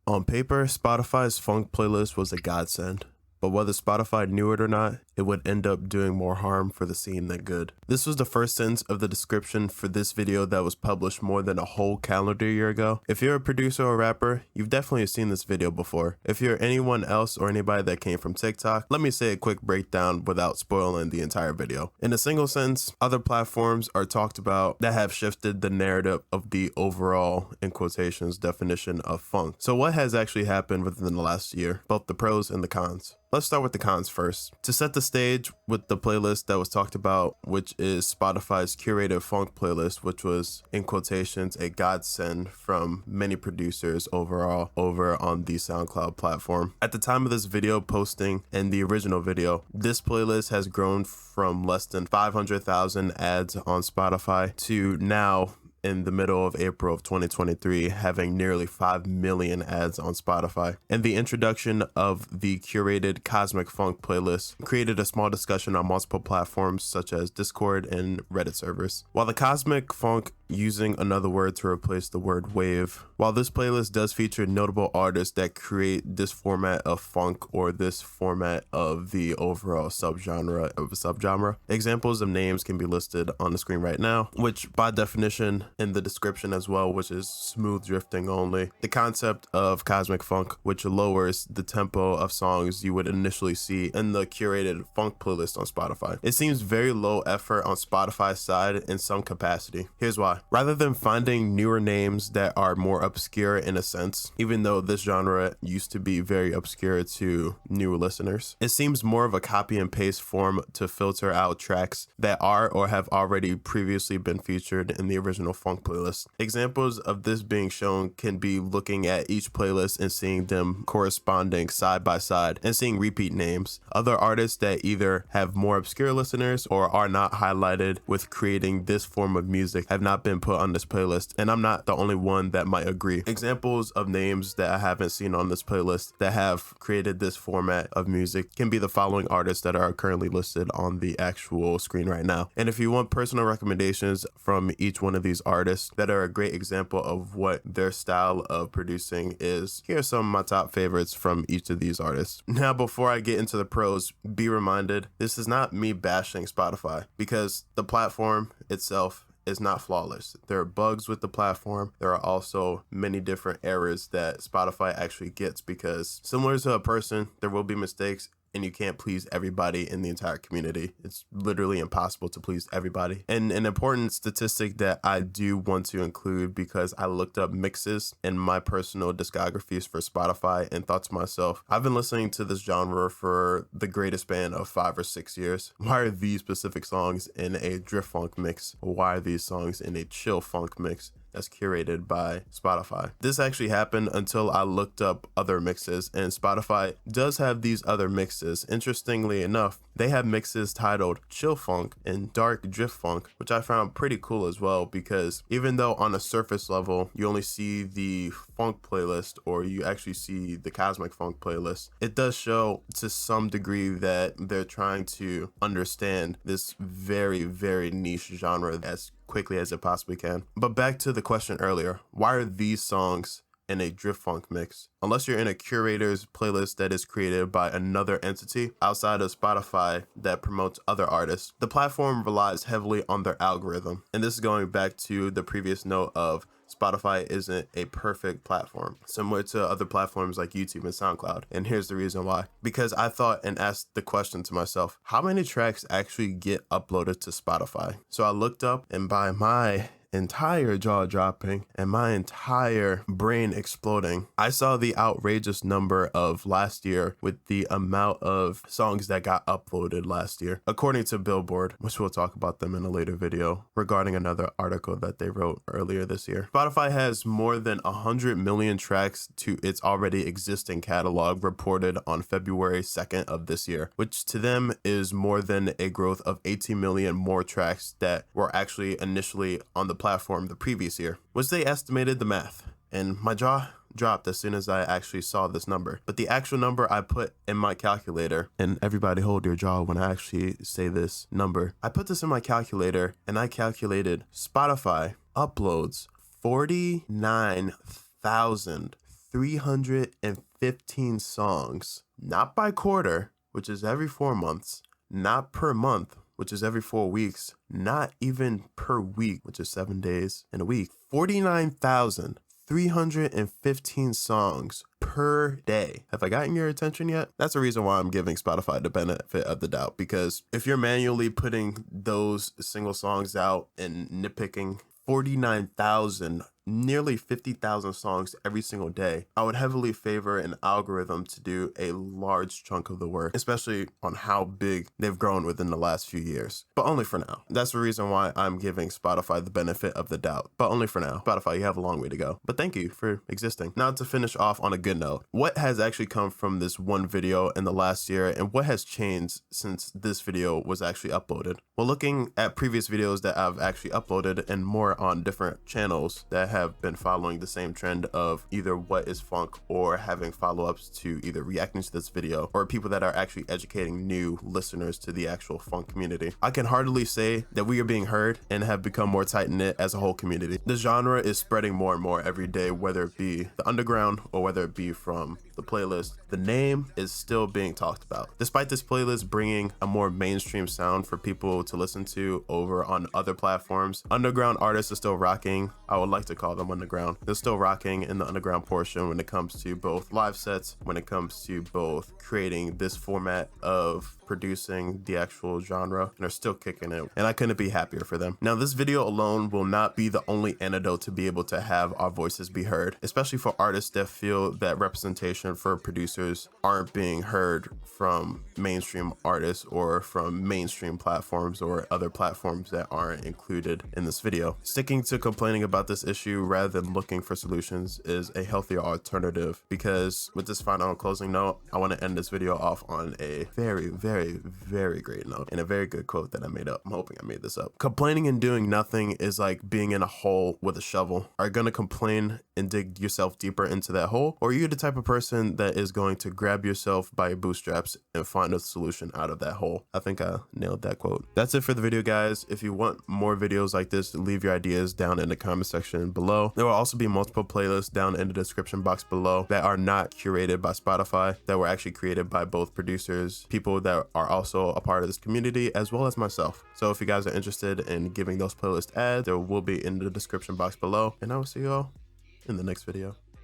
On paper, Spotify's phonk playlist was a godsend, but whether Spotify knew it or not, it would end up doing more harm for the scene than good. This was the first sentence of the description for this video that was published more than a whole calendar year ago. If you're a producer or rapper, you've definitely seen this video before. If you're anyone else or anybody that came from TikTok, let me say a quick breakdown without spoiling the entire video. In a single sentence, other platforms are talked about that have shifted the narrative of the overall, in quotations, definition of funk. So what has actually happened within the last year, both the pros and the cons? Let's start with the cons first. To set the stage with the playlist that was talked about, which is Spotify's curated funk playlist, which was, in quotations, a godsend from many producers overall over on the SoundCloud platform. At the time of this video posting and the original video, this playlist has grown from less than 500,000 ads on Spotify to now, in the middle of April of 2023, having nearly 5 million ads on Spotify. And the introduction of the curated Cosmic Funk playlist created a small discussion on multiple platforms such as Discord and Reddit servers. While the Cosmic Funk, using another word to replace the word wave, while this playlist does feature notable artists that create this format of funk or this format of the overall subgenre of a subgenre, examples of names can be listed on the screen right now, which by definition in the description as well, which is smooth drifting only. The concept of cosmic funk, which lowers the tempo of songs you would initially see in the curated funk playlist on Spotify. It seems very low effort on Spotify's side in some capacity. Here's why. Rather than finding newer names that are more obscure in a sense, even though this genre used to be very obscure to newer listeners, it seems more of a copy and paste form to filter out tracks that are or have already previously been featured in the original funk playlist. Examples of this being shown can be looking at each playlist and seeing them corresponding side by side and seeing repeat names. Other artists that either have more obscure listeners or are not highlighted with creating this form of music have not been put on this playlist, and I'm not the only one that might agree. Examples of names that I haven't seen on this playlist that have created this format of music can be the following artists that are currently listed on the actual screen right now. And if you want personal recommendations from each one of these artists that are a great example of what their style of producing is, here are some of my top favorites from each of these artists. Now, before I get into the pros, be reminded, this is not me bashing Spotify, because the platform itself is not flawless. There are bugs with the platform. There are also many different errors that Spotify actually gets, because similar to a person, there will be mistakes, and you can't please everybody in the entire community. It's literally impossible to please everybody. And an important statistic that I do want to include, because I looked up mixes in my personal discographies for Spotify and thought to myself, I've been listening to this genre for the greatest span of 5 or 6 years. Why are these specific songs in a drift funk mix? Why are these songs in a chill funk mix that's curated by Spotify? This actually happened until I looked up other mixes, and Spotify does have these other mixes. Interestingly enough, they have mixes titled Chill Funk and Dark Drift Funk, which I found pretty cool as well, because even though on a surface level you only see the funk playlist, or you actually see the Cosmic Funk playlist, it does show to some degree that they're trying to understand this very, very niche genre as quickly as it possibly can. But back to the question earlier, why are these songs in a drift funk mix? Unless you're in a curator's playlist that is created by another entity outside of Spotify that promotes other artists, the platform relies heavily on their algorithm. And this is going back to the previous note of Spotify isn't a perfect platform, similar to other platforms like YouTube and SoundCloud. And here's the reason why. Because I thought and asked the question to myself, how many tracks actually get uploaded to Spotify? So I looked up, and by my entire jaw dropping and my entire brain exploding, I saw the outrageous number of last year with the amount of songs that got uploaded last year, according to Billboard, which we'll talk about them in a later video regarding another article that they wrote earlier this year. Spotify has more than 100 million tracks to its already existing catalog reported on February 2nd of this year, which to them is more than a growth of 18 million more tracks that were actually initially on the platform the previous year, which they estimated the math. And my jaw dropped as soon as I actually saw this number. But the actual number I put in my calculator, and everybody hold your jaw when I actually say this number, I put this in my calculator and I calculated Spotify uploads 49,000 315 songs, not by quarter, which is every 4 months, not per month, which is every 4 weeks, not even per week, which is 7 days in a week. 49,315 songs per day. Have I gotten your attention yet? That's the reason why I'm giving Spotify the benefit of the doubt, because if you're manually putting those single songs out and nitpicking 49,000, nearly 50,000 songs every single day, I would heavily favor an algorithm to do a large chunk of the work, especially on how big they've grown within the last few years. But only for now. That's the reason why I'm giving Spotify the benefit of the doubt. But only for now. Spotify, you have a long way to go. But thank you for existing. Now to finish off on a good note, what has actually come from this one video in the last year, and what has changed since this video was actually uploaded? Well, looking at previous videos that I've actually uploaded and more on different channels that have been following the same trend of either what is phonk or having follow-ups to either reacting to this video or people that are actually educating new listeners to the actual phonk community, I can heartily say that we are being heard and have become more tight-knit as a whole community. The genre is spreading more and more every day, whether it be the underground or whether it be from the playlist. The name is still being talked about. Despite this playlist bringing a more mainstream sound for people to listen to over on other platforms, underground artists are still rocking. I would like to call them underground. They're still rocking in the underground portion when it comes to both live sets, when it comes to both creating this format of producing the actual genre, and are still kicking it, and I couldn't be happier for them. Now, this video alone will not be the only antidote to be able to have our voices be heard, especially for artists that feel that representation for producers aren't being heard from mainstream artists or from mainstream platforms or other platforms that aren't included in this video. Sticking to complaining about this issue rather than looking for solutions is a healthier alternative, because with this final closing note, I want to end this video off on a very, very great note and a very good quote that I made up. I'm hoping I made this up. Complaining and doing nothing is like being in a hole with a shovel. Are you gonna complain and dig yourself deeper into that hole, or are you the type of person that is going to grab yourself by your bootstraps and find a solution out of that hole? I think I nailed that quote. That's it for the video, guys. If you want more videos like this, leave your ideas down in the comment section below. There will also be multiple playlists down in the description box below that are not curated by Spotify, that were actually created by both producers, people that are also a part of this community, as well as myself. So if you guys are interested in giving those playlist ads, there will be in the description box below, and I will see you all in the next video.